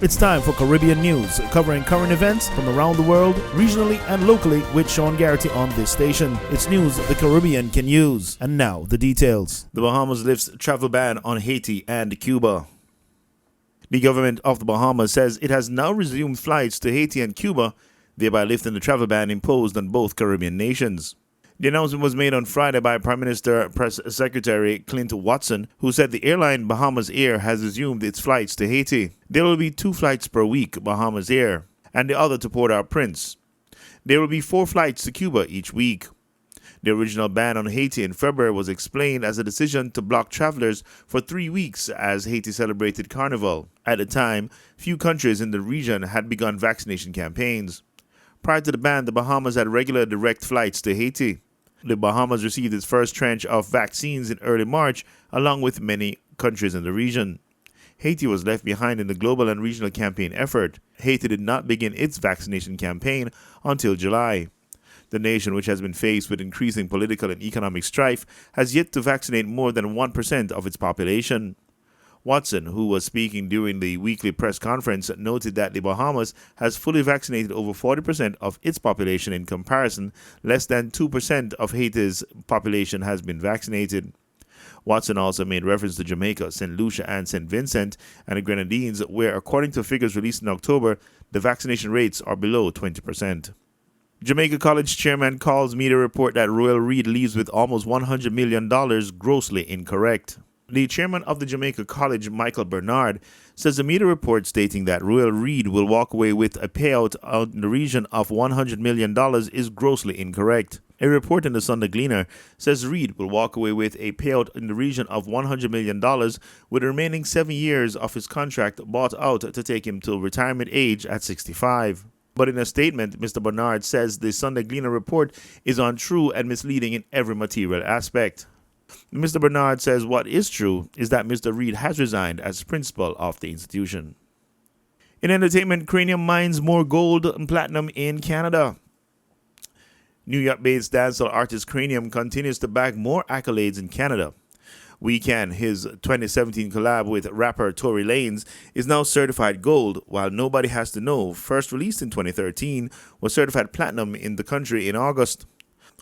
It's time for Caribbean News, covering current events from around the world, regionally and locally, with Sean Garrity on this station. It's news the Caribbean can use. And now, the details. The Bahamas lifts travel ban on Haiti and Cuba. The government of the Bahamas says it has now resumed flights to Haiti and Cuba, thereby lifting the travel ban imposed on both Caribbean nations. The announcement was made on Friday by Prime Minister Press Secretary Clint Watson, who said the airline Bahamas Air has resumed its flights to Haiti. There will be 2 flights per week, Bahamas Air, and the other to Port-au-Prince. There will be 4 flights to Cuba each week. The original ban on Haiti in February was explained as a decision to block travelers for 3 weeks as Haiti celebrated Carnival. At the time, few countries in the region had begun vaccination campaigns. Prior to the ban, the Bahamas had regular direct flights to Haiti. The Bahamas received its first tranche of vaccines in early March, along with many countries in the region. Haiti was left behind in the global and regional campaign effort. Haiti did not begin its vaccination campaign until July. The nation, which has been faced with increasing political and economic strife, has yet to vaccinate more than 1% of its population. Watson, who was speaking during the weekly press conference, noted that the Bahamas has fully vaccinated over 40% of its population. In comparison, less than 2% of Haiti's population has been vaccinated. Watson also made reference to Jamaica, St. Lucia, and St. Vincent and the Grenadines, where, according to figures released in October, the vaccination rates are below 20%. Jamaica College chairman calls media report that Royal Reed leaves with almost $100 million grossly incorrect. The chairman of the Jamaica College, Michael Bernard, says the media report stating that Royal Reed will walk away with a payout in the region of $100 million is grossly incorrect. A report in the Sunday Gleaner says Reed will walk away with a payout in the region of $100 million, with the remaining 7 years of his contract bought out to take him to retirement age at 65. But in a statement, Mr. Bernard says the Sunday Gleaner report is untrue and misleading in every material aspect. Mr. Bernard says what is true is that Mr. Reed has resigned as principal of the institution. In entertainment, Cranium mines more gold and platinum in Canada. New York-based dancehall artist Cranium continues to bag more accolades in Canada. Weekend, his 2017 collab with rapper Tory Lanez, is now certified gold, while Nobody Has to Know, first released in 2013, was certified platinum in the country in August.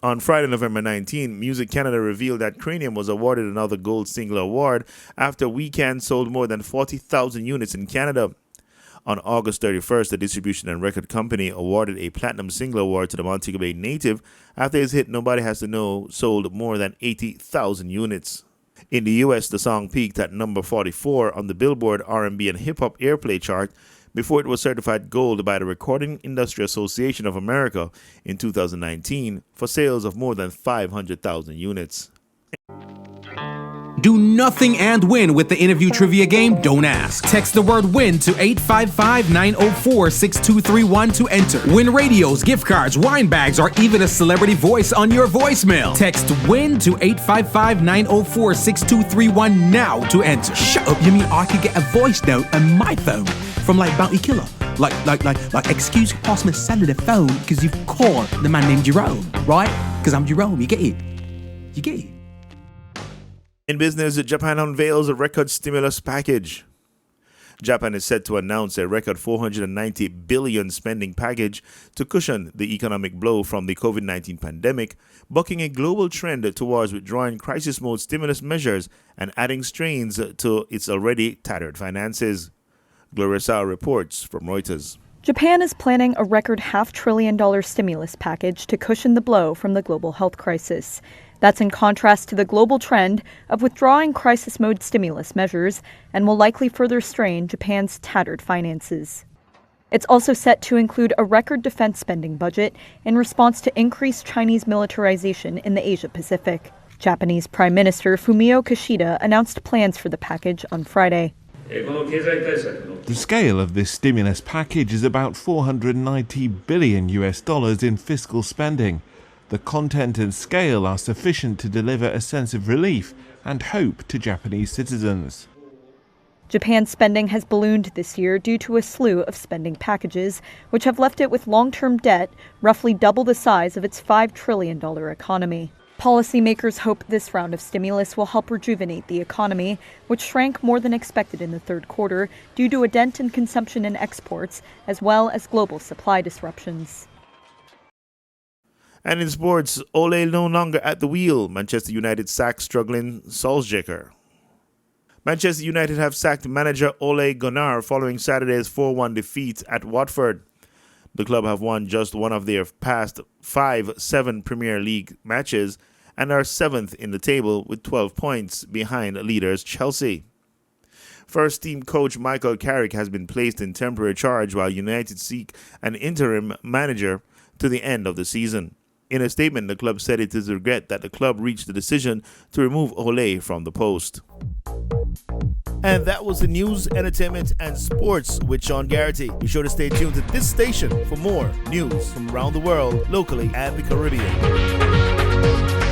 On Friday, November 19, Music Canada revealed that Cranium was awarded another Gold Single Award after Weekend sold more than 40,000 units in Canada. On August 31st, the distribution and record company awarded a Platinum Single Award to the Montego Bay native after his hit Nobody Has to Know sold more than 80,000 units. In the U.S., the song peaked at number 44 on the Billboard R&B and Hip Hop Airplay chart before it was certified gold by the Recording Industry Association of America in 2019 for sales of more than 500,000 units. Do nothing and win with the interview trivia game? Don't ask. Text the word WIN to 855-904-6231 to enter. Win radios, gift cards, wine bags, or even a celebrity voice on your voicemail. Text WIN to 855-904-6231 now to enter. Shut up, you mean I could get a voice note on my phone from like Bounty Killer? Like, excuse me, pass me a cellular phone because you've called the man named Jerome, right? Because I'm Jerome, you get it? You get it? In business, Japan unveils a record stimulus package. Japan is set to announce a record $490 billion spending package to cushion the economic blow from the COVID-19 pandemic, bucking a global trend towards withdrawing crisis mode stimulus measures and adding strains to its already tattered finances. Gloria Sao reports from Reuters. Japan is planning a record $500 billion stimulus package to cushion the blow from the global health crisis. That's in contrast to the global trend of withdrawing crisis mode stimulus measures and will likely further strain Japan's tattered finances. It's also set to include a record defense spending budget in response to increased Chinese militarization in the Asia-Pacific. Japanese Prime Minister Fumio Kishida announced plans for the package on Friday. The scale of this stimulus package is about $490 billion in fiscal spending. The content and scale are sufficient to deliver a sense of relief and hope to Japanese citizens. Japan's spending has ballooned this year due to a slew of spending packages, which have left it with long-term debt roughly double the size of its $5 trillion economy. Policymakers hope this round of stimulus will help rejuvenate the economy, which shrank more than expected in the third quarter due to a dent in consumption and exports, as well as global supply disruptions. And in sports, Ole no longer at the wheel. Manchester United sacks struggling Solskjaer. Manchester United have sacked manager Ole Gunnar following Saturday's 4-1 defeat at Watford. The club have won just one of their past 5-7 Premier League matches and are 7th in the table with 12 points behind leaders Chelsea. First-team coach Michael Carrick has been placed in temporary charge while United seek an interim manager to the end of the season. In a statement, the club said it is a regret that the club reached the decision to remove Ole from the post. And that was the news, entertainment, and sports with Sean Garrity. Be sure to stay tuned to this station for more news from around the world, locally, and the Caribbean.